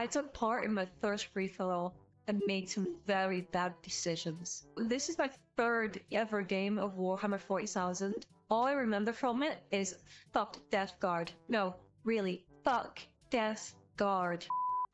I took part in my first free-for-all and made some very bad decisions. This is my third ever game of Warhammer 40,000. All I remember from it is fuck Death Guard. No, really, fuck Death Guard.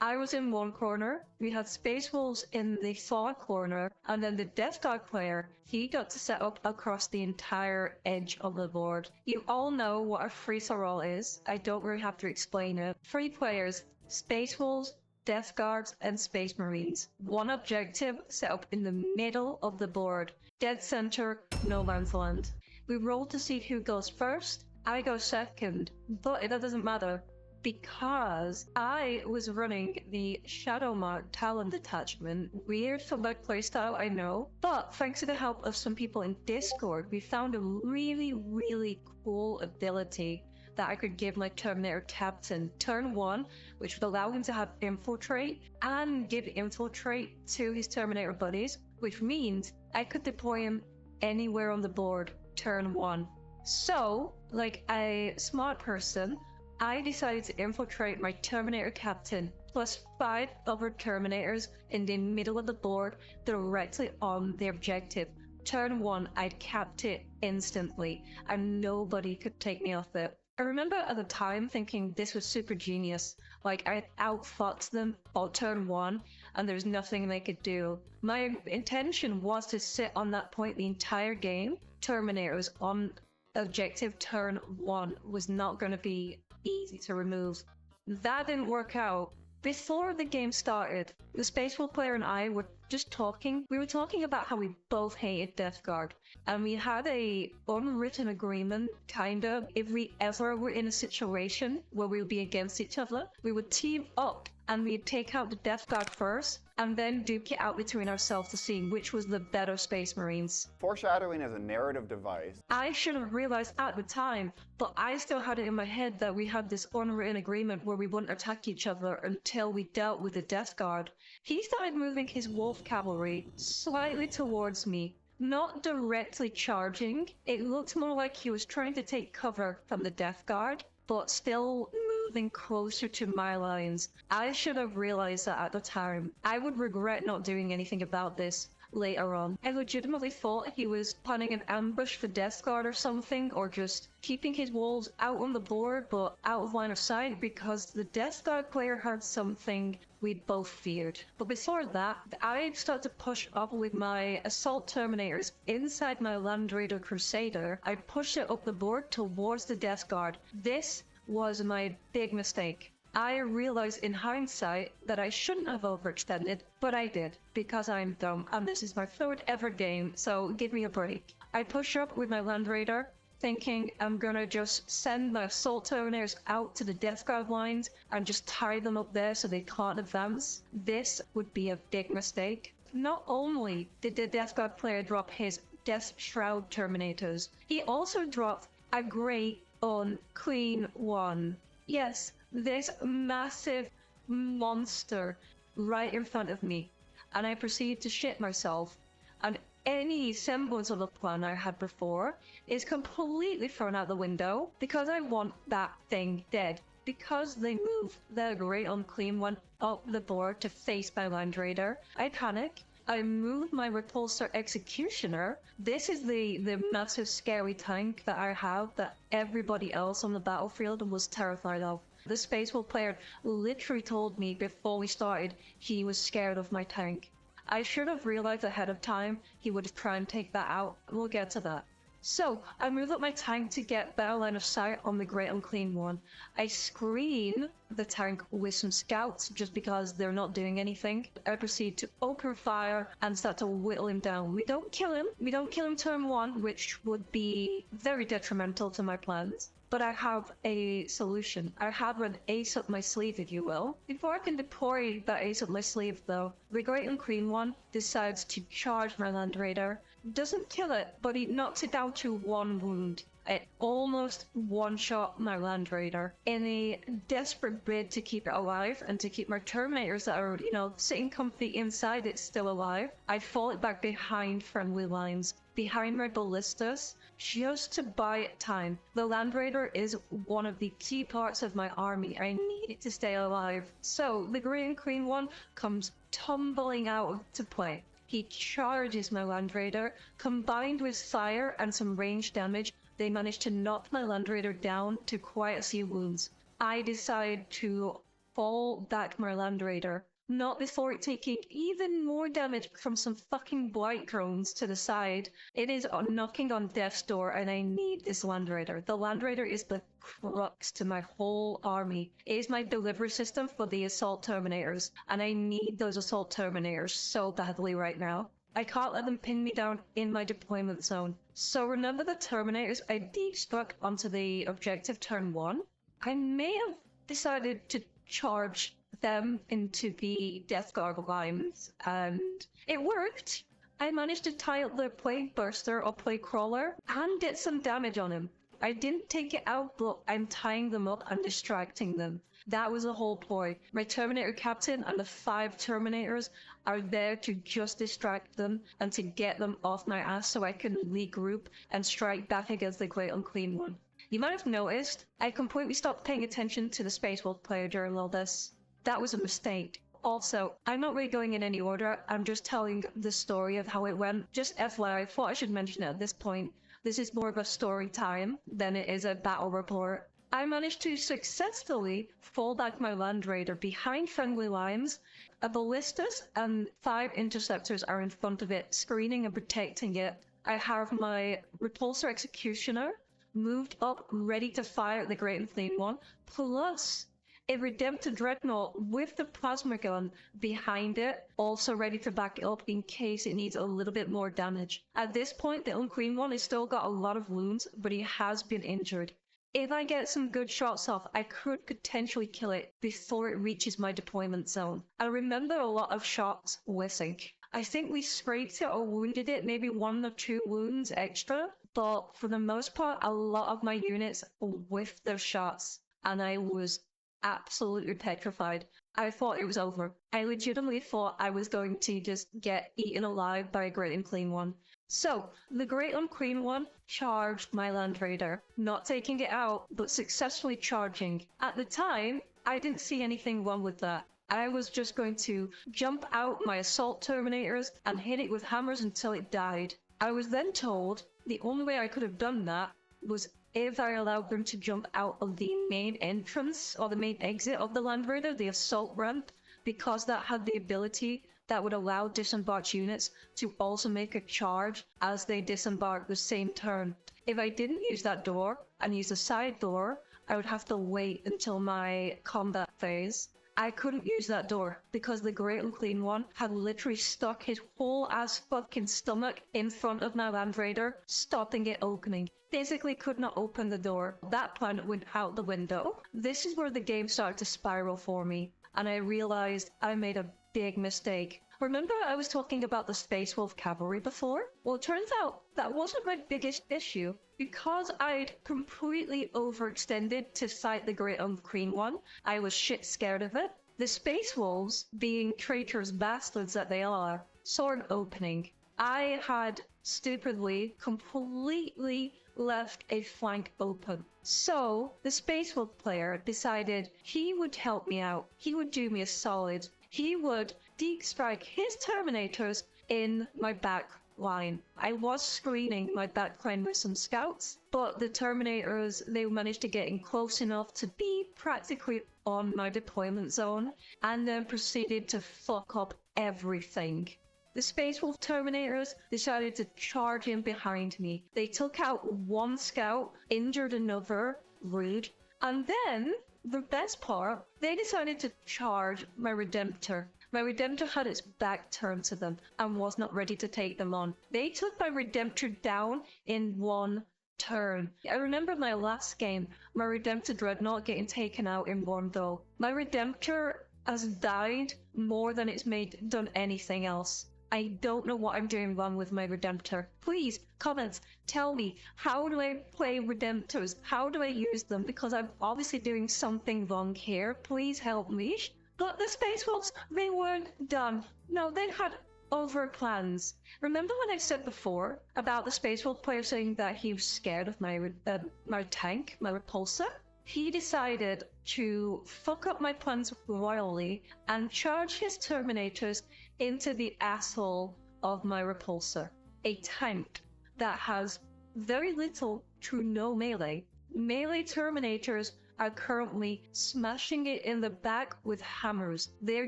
I was in one corner, we had Space Wolves in the far corner, and then the Death Guard player, he got to set up across the entire edge of the board. You all know what a free-for-all is, I don't really have to explain it. 3 players, Space Wolves, Death Guards, and Space Marines. One objective set up in the middle of the board. Dead center, no man's land. We rolled to see who goes first. I go second, but that doesn't matter because I was running the Shadowmark Talon Detachment. Weird for my playstyle, I know, but thanks to the help of some people in Discord, we found a really cool ability that I could give my Terminator Captain turn 1, which would allow him to have Infiltrate, and give Infiltrate to his Terminator buddies, which means I could deploy him anywhere on the board turn 1. So, like a smart person, I decided to infiltrate my Terminator Captain plus 5 other Terminators in the middle of the board directly on the objective. Turn 1, I'd capped it instantly, and nobody could take me off it. I remember at the time thinking this was super genius, like I outfought them all turn 1 and there's nothing they could do. My intention was to sit on that point the entire game. Terminators on objective turn 1 was not going to be easy to remove. That didn't work out. Before the game started, the Space Wolf player and I were just talking. We were talking about how we both hated Death Guard, and we had a unwritten agreement, kinda, if we ever were in a situation where we would be against each other, we would team up and we'd take out the Death Guard first, and then duke it out between ourselves to see which was the better Space Marines. Foreshadowing as a narrative device. I should have realized at the time, but I still had it in my head that we had this unwritten agreement where we wouldn't attack each other until we dealt with the Death Guard. He started moving his Wolf Cavalry slightly towards me, not directly charging. It looked more like he was trying to take cover from the Death Guard, but still moving closer to my lines. I should have realized that at the time. I would regret not doing anything about this later on. I legitimately thought he was planning an ambush for Death Guard or something, or just keeping his wolves out on the board but out of line of sight because the Death Guard player had something we'd both feared. But before that, I started to push up with my Assault Terminators inside my Land Raider Crusader. I pushed it up the board towards the Death Guard. This was my big mistake. I realized in hindsight that I shouldn't have overextended, but I did, because I'm dumb, and this is my third ever game, so give me a break. I push up with my Land Raider, thinking I'm gonna just send my Assault Terminators out to the Death Guard lines and just tie them up there so they can't advance. This would be a big mistake. Not only did the Death Guard player drop his Death Shroud Terminators, he also dropped a great Unclean One. Yes, this massive monster right in front of me, and I proceeded to shit myself, and any semblance of a plan I had before is completely thrown out the window because I want that thing dead. Because they moved their great Unclean One up the board to face my Land Raider, I panic. I moved my Repulsor Executioner. This is the massive scary tank that I have that everybody else on the battlefield was terrified of. The Space Wolf player literally told me before we started he was scared of my tank. I should have realized ahead of time he would try and take that out. We'll get to that. So, I moved up my tank to get better line of sight on the Great Unclean One. I screen the tank with some scouts just because they're not doing anything. I proceed to open fire and start to whittle him down. We don't kill him. We don't kill him turn 1, which would be very detrimental to my plans. But I have a solution. I have an ace up my sleeve, if you will. Before I can deploy that ace up my sleeve, though, the Great Unclean One decides to charge my Land Raider. Doesn't kill it, but he knocks it down to 1 wound. It almost one-shot my Land Raider. In a desperate bid to keep it alive and to keep my Terminators that are, sitting comfy inside it still alive, I fall it back behind friendly lines, behind my ballistas, just to buy time. The Land Raider is one of the key parts of my army. I need it to stay alive. So the Grey Unclean One comes tumbling out to play. He charges my Land Raider. Combined with fire and some range damage, they manage to knock my Land Raider down to quite a few wounds. I decide to fall back my Land Raider, not before taking even more damage from some fucking blight drones to the side. It is knocking on death's door, and I need this Land Raider. The Land Raider is the crux to my whole army. It is my delivery system for the Assault Terminators, and I need those Assault Terminators so badly right now. I can't let them pin me down in my deployment zone. So remember the Terminators I destruct onto the objective turn 1? I may have decided to charge them into the Death Guard lines, and it worked. I managed to tie up the Plague Burster or Plague Crawler and did some damage on him. I didn't take it out, but I'm tying them up and distracting them. That was the whole ploy. My Terminator Captain and the 5 Terminators are there to just distract them and to get them off my ass so I can regroup and strike back against the Great Unclean One. You might have noticed, I completely stopped paying attention to the Space Wolf player during all this. That was a mistake. Also, I'm not really going in any order, I'm just telling the story of how it went. Just FYI, I thought I should mention it at this point. This is more of a story time than it is a battle report. I managed to successfully fall back my Land Raider behind friendly lines. A Ballistas and 5 Interceptors are in front of it, screening and protecting it. I have my Repulsor Executioner moved up, ready to fire at the Great Unclean One, plus a Redemptor Dreadnought with the plasma gun behind it, also ready to back it up in case it needs a little bit more damage. At this point, the Unclean One has still got a lot of wounds, but he has been injured. If I get some good shots off, I could potentially kill it before it reaches my deployment zone. I remember a lot of shots missing. I think we scraped it or wounded it, maybe 1 or 2 wounds extra, but for the most part, a lot of my units whiffed their shots, and I was absolutely petrified. I thought it was over. I legitimately thought I was going to just get eaten alive by a Great Unclean One. So, the Great Unclean One charged my Land Raider, not taking it out, but successfully charging. At the time, I didn't see anything wrong with that. I was just going to jump out my Assault Terminators and hit it with hammers until it died. I was then told the only way I could have done that was if I allowed them to jump out of the main entrance or the main exit of the Land Raider, the assault ramp, because that had the ability that would allow disembarked units to also make a charge as they disembark the same turn. If I didn't use that door and use the side door, I would have to wait until my combat phase. I couldn't use that door because the Great Unclean One had literally stuck his whole ass fucking stomach in front of my Land Raider, stopping it opening. Physically could not open the door. That plan went out the window. This is where the game started to spiral for me, and I realized I made a big mistake. Remember I was talking about the Space Wolf Cavalry before? Well, it turns out that wasn't my biggest issue. Because I'd completely overextended to fight the Great Unclean One, I was shit scared of it. The Space Wolves, being traitorous bastards that they are, saw an opening. I had stupidly, completely left a flank open. So, the Space Wolf player decided he would help me out. He would do me a solid. He would deep strike his Terminators in my back line. I was screening my back line with some scouts, but the Terminators, they managed to get in close enough to be practically on my deployment zone, and then proceeded to fuck up everything. The Space Wolf Terminators decided to charge in behind me. They took out 1 scout, injured another, rude, and then, the best part, they decided to charge my Redemptor. My Redemptor had its back turned to them and was not ready to take them on. They took my Redemptor down in 1 turn. I remember my last game, my Redemptor Dreadnought getting taken out in 1 though. My Redemptor has died more than it's done anything else. I don't know what I'm doing wrong with my Redemptor. Please, comments, tell me, how do I play Redemptors? How do I use them? Because I'm obviously doing something wrong here. Please help me. But the Space Wolves, they weren't done. No, they had over plans. Remember when I said before about the Space Wolf player saying that he was scared of my tank, my repulsor? He decided to fuck up my plans royally and charge his Terminators into the asshole of my repulsor. A tank that has very little to no melee. Melee Terminators are currently smashing it in the back with hammers. They're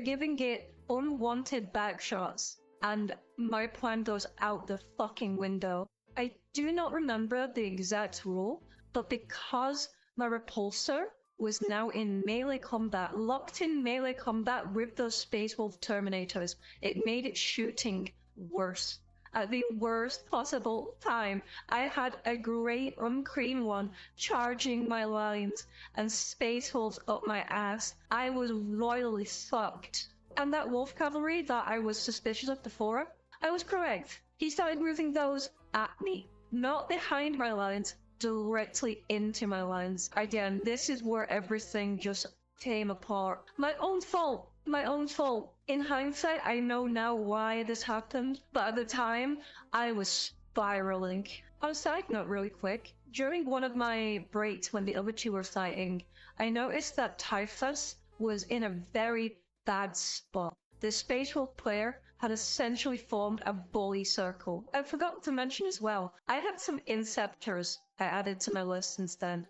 giving it unwanted back shots, and my plan goes out the fucking window. I do not remember the exact rule, but because my repulsor was now in melee combat, locked in melee combat with those Space Wolf Terminators, it made its shooting worse. At the worst possible time, I had a great Unclean One charging my lines and Space Wolves up my ass. I was royally sucked. And that Wolf Cavalry that I was suspicious of before, I was correct. He started moving those at me, not behind my lines, directly into my lines. Again, this is where everything just came apart. My own fault. My own fault. In hindsight, I know now why this happened, but at the time, I was spiraling. On a side note really quick, during one of my breaks when the other two were fighting, I noticed that Typhus was in a very bad spot. The Space Wolf player had essentially formed a bully circle. I forgot to mention as well, I had some Inceptors I added to my list since then.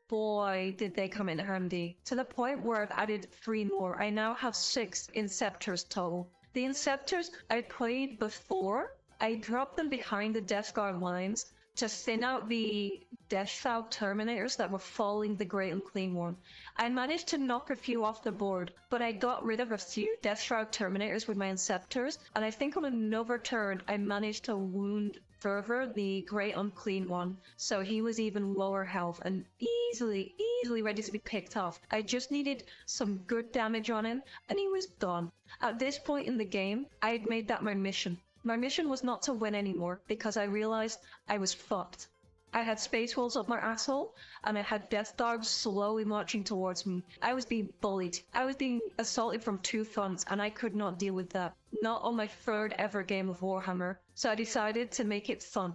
Boy, did they come in handy. To the point where I've added 3 more. I now have 6 Inceptors total. The Inceptors I played before, I dropped them behind the Death Guard lines to thin out the Death Shroud Terminators that were following the Great Unclean One. I managed to knock a few off the board, but I got rid of a few Death Shroud Terminators with my Inceptors, and I think on another turn I managed to wound further the Great Unclean One, so he was even lower health and easily ready to be picked off. I just needed some good damage on him, and he was done. At this point in the game, I had made that my mission. My mission was not to win anymore, because I realized I was fucked. I had Space Wolves up my asshole, and I had Death Guards slowly marching towards me. I was being bullied. I was being assaulted from 2 fronts, and I could not deal with that. Not on my 3rd ever game of Warhammer, so I decided to make it fun.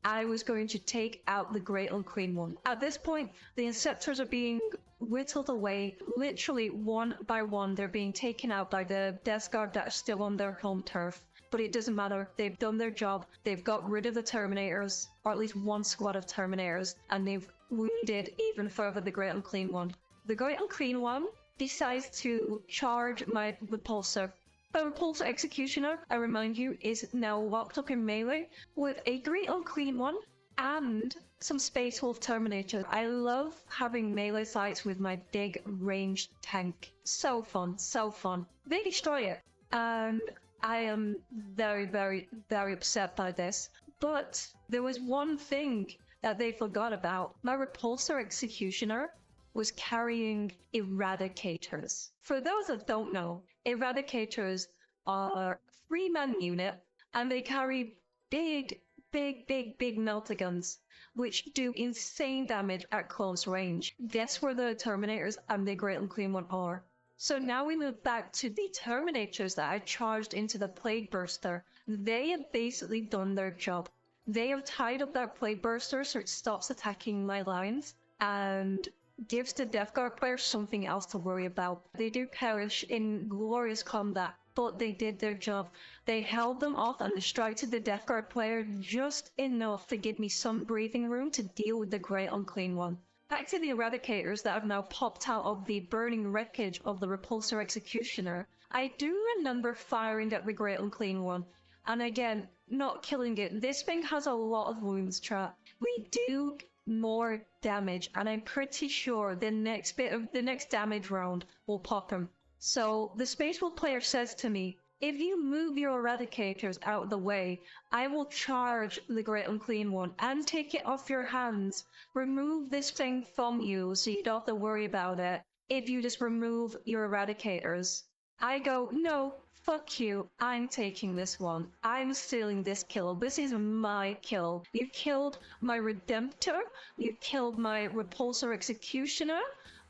I was going to take out the Great Unclean One. At this point, the Inceptors are being whittled away. Literally, one by one, they're being taken out by the Death Guard that are still on their home turf. But it doesn't matter, they've done their job, they've got rid of the Terminators, or at least one squad of Terminators, and they've wounded even further the Great Unclean One. The Great Unclean One decides to charge my repulsor. My repulsor executioner, I remind you, is now locked up in melee with a Great Unclean One and some Space Wolf Terminators. I love having melee fights with my big ranged tank. So fun, so fun. They destroy it, and I am very upset by this. But there was one thing that they forgot about. My repulsor executioner was carrying Eradicators. For those that don't know, Eradicators are a 3-man unit, and they carry big meltaguns, which do insane damage at close range. Guess where the Terminators and the Great Unclean One are? So now we move back to the Terminators that I charged into the Plague Burster. They have basically done their job. They have tied up that Plague Burster so it stops attacking my lines, and gives the Death Guard player something else to worry about. They do perish in glorious combat, but they did their job. They held them off and distracted the Death Guard player just enough to give me some breathing room to deal with the Great Unclean One. Back to the Eradicators that have now popped out of the burning wreckage of the Repulsor Executioner. I do remember firing at the Great Unclean One, and again, not killing it. This thing has a lot of wounds, chat. We do more damage, and I'm pretty sure the next damage round will pop him. So the Space Wolf player says to me, if you move your Eradicators out of the way, I will charge the Great Unclean One and take it off your hands. Remove this thing from you so you don't have to worry about it if you just remove your Eradicators. I go, no, fuck you, I'm taking this one. I'm stealing this kill. This is my kill. You killed my Redemptor, you killed my Repulsor Executioner.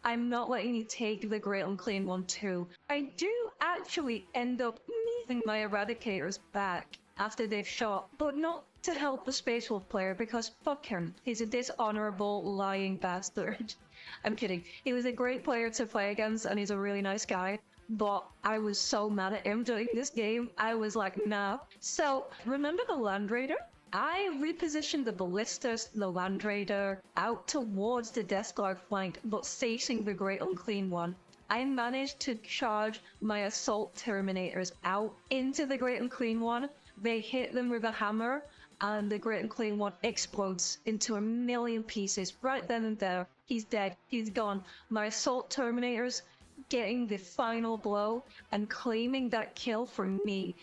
I'm not letting you take the Great Unclean One too. I do actually end up moving my eradicators back after they've shot, but not to help the Space Wolf player because fuck him. He's a dishonorable, lying bastard. I'm kidding. He was a great player to play against and he's a really nice guy. But I was so mad at him during this game, I was like, nah. So, remember the Land Raider? I repositioned the Ballistas, the Land Raider, out towards the Death Guard flank, but facing the Great Unclean One. I managed to charge my Assault Terminators out into the Great Unclean One. They hit them with a hammer, and the Great Unclean One explodes into a million pieces right then and there. He's dead. He's gone. My Assault Terminators getting the final blow and claiming that kill for me.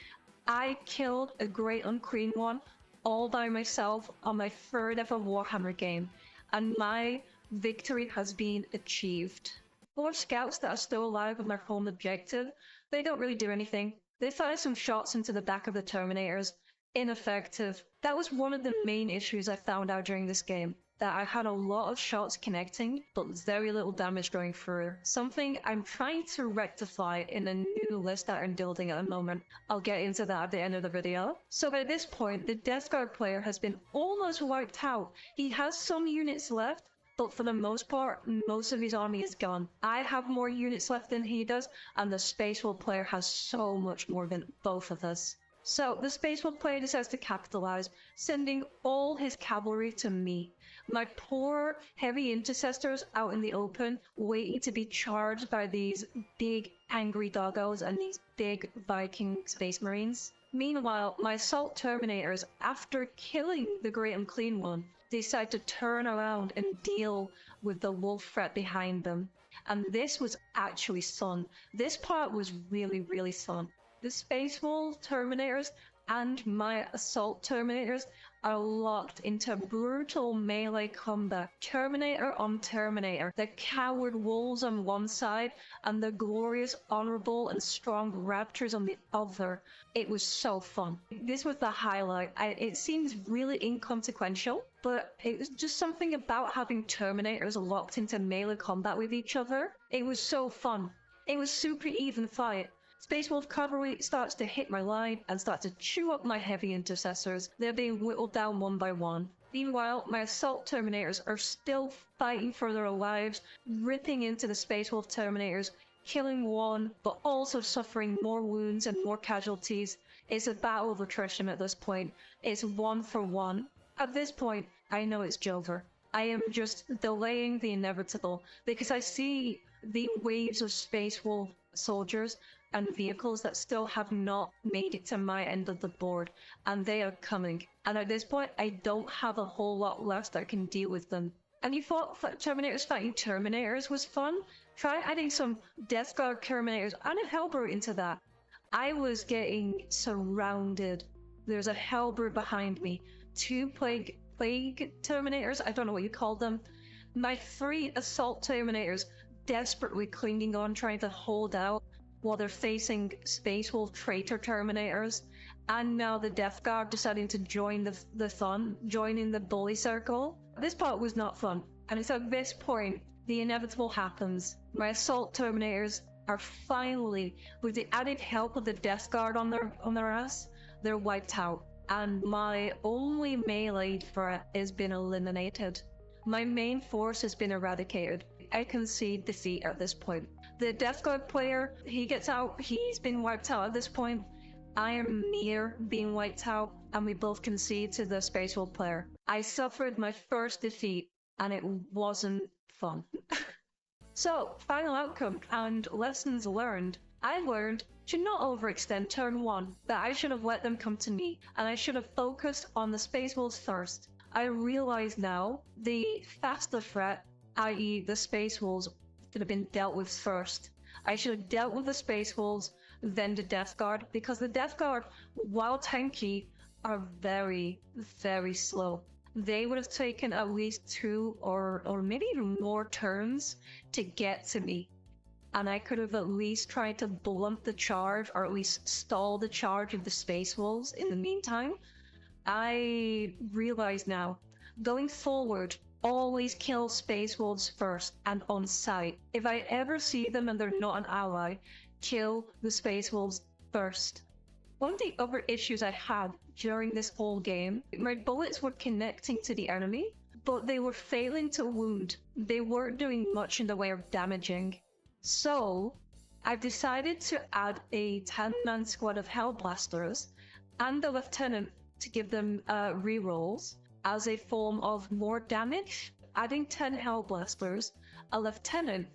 I killed a Great Unclean One all by myself on my third ever Warhammer game, and my victory has been achieved. 4 scouts that are still alive on their home objective, they don't really do anything. They fire some shots into the back of the Terminators. Ineffective. That was one of the main issues I found out during this game, that I had a lot of shots connecting, but very little damage going through. Something I'm trying to rectify in a new list that I'm building at the moment. I'll get into that at the end of the video. So by this point, the Death Guard player has been almost wiped out. He has some units left, but for the most part, most of his army is gone. I have more units left than he does, and the Space Wolf player has so much more than both of us. So the Space Wolf player decides to capitalize, sending all his cavalry to me. My poor heavy intercessors out in the open, waiting to be charged by these big angry doggos and these big Viking space marines. Meanwhile, my Assault Terminators, after killing the Great Unclean One, decide to turn around and deal with the wolf threat behind them. And this was actually fun. This part was really, really fun. The Space Wolf Terminators and my Assault Terminators are locked into brutal melee combat. Terminator on Terminator. The coward wolves on one side and the glorious, honorable and strong Raptors on the other. It was so fun. This was the highlight. It seems really inconsequential, but it was just something about having Terminators locked into melee combat with each other. It was so fun. It was super even fight. Space Wolf cavalry starts to hit my line and starts to chew up my heavy intercessors. They're being whittled down one by one. Meanwhile, my Assault Terminators are still fighting for their lives, ripping into the Space Wolf Terminators, killing one, but also suffering more wounds and more casualties. It's a battle of attrition at this point. It's 1 for 1. At this point, I know it's over. I am just delaying the inevitable because I see the waves of Space Wolf soldiers and vehicles that still have not made it to my end of the board, and they are coming. And at this point, I don't have a whole lot left that can deal with them. And you thought that Terminators fighting Terminators was fun? Try adding some Death Guard Terminators and a Hellbrute into that. I was getting surrounded. There's a Hellbrute behind me. 2 Plague Terminators, I don't know what you call them. My 3 Assault Terminators desperately clinging on, trying to hold out while they're facing Space Wolf Traitor Terminators. And now the Death Guard deciding to join the fun, joining the bully circle. This part was not fun. And it's at this point, the inevitable happens. My Assault Terminators are finally, with the added help of the Death Guard on their ass, they're wiped out. And my only melee threat has been eliminated. My main force has been eradicated. I concede defeat at this point. The Death Guard player, he gets out, he's been wiped out at this point. I am near being wiped out, and we both concede to the Space Wolf player. I suffered my first defeat, and it wasn't fun. So, final outcome and lessons learned. I learned to not overextend turn 1, that I should have let them come to me, and I should have focused on the Space Wolves first. I realize now the faster threat, i.e. the Space Wolves, should have been dealt with first. I should have dealt with the Space Wolves, then the Death Guard, because the Death Guard, while tanky, are very, very slow. They would have taken at least 2 or maybe even more turns to get to me. And I could have at least tried to blunt the charge, or at least stall the charge of the Space Wolves in the meantime. I realize now, going forward, always kill Space Wolves first and on sight. If I ever see them and they're not an ally, kill the Space Wolves first. One of the other issues I had during this whole game, my bullets were connecting to the enemy, but they were failing to wound. They weren't doing much in the way of damaging. So, I've decided to add a 10-man squad of Hellblasters and the Lieutenant to give them rerolls as a form of more damage. Adding 10 Hellblasters, a Lieutenant,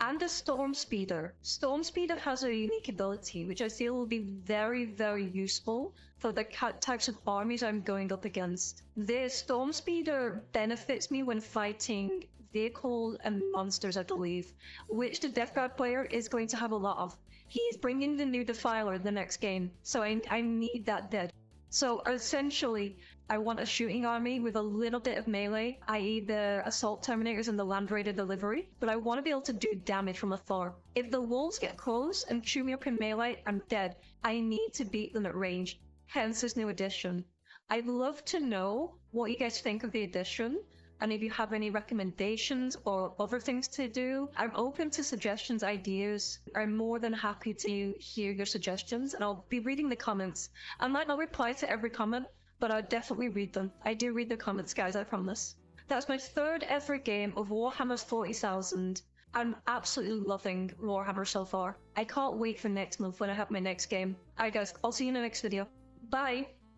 and a Storm Speeder. Storm Speeder has a unique ability which I feel will be very, very useful for the types of armies I'm going up against. The Storm Speeder benefits me when fighting vehicles and monsters, I believe, which the Death Guard player is going to have a lot of. He's bringing the new Defiler the next game, so I need that dead. So essentially, I want a shooting army with a little bit of melee, i.e. the Assault Terminators and the Land Raider delivery, but I want to be able to do damage from afar. If the wolves get close and chew me up in melee, I'm dead. I need to beat them at range, hence this new addition. I'd love to know what you guys think of the addition, and if you have any recommendations or other things to do. I'm open to suggestions, ideas. I'm more than happy to hear your suggestions, and I'll be reading the comments. I might not reply to every comment, but I'll definitely read them. I do read the comments, guys, I promise. That's my third ever game of Warhammer 40,000. I'm absolutely loving Warhammer so far. I can't wait for next month when I have my next game. Alright guys, I'll see you in the next video. Bye!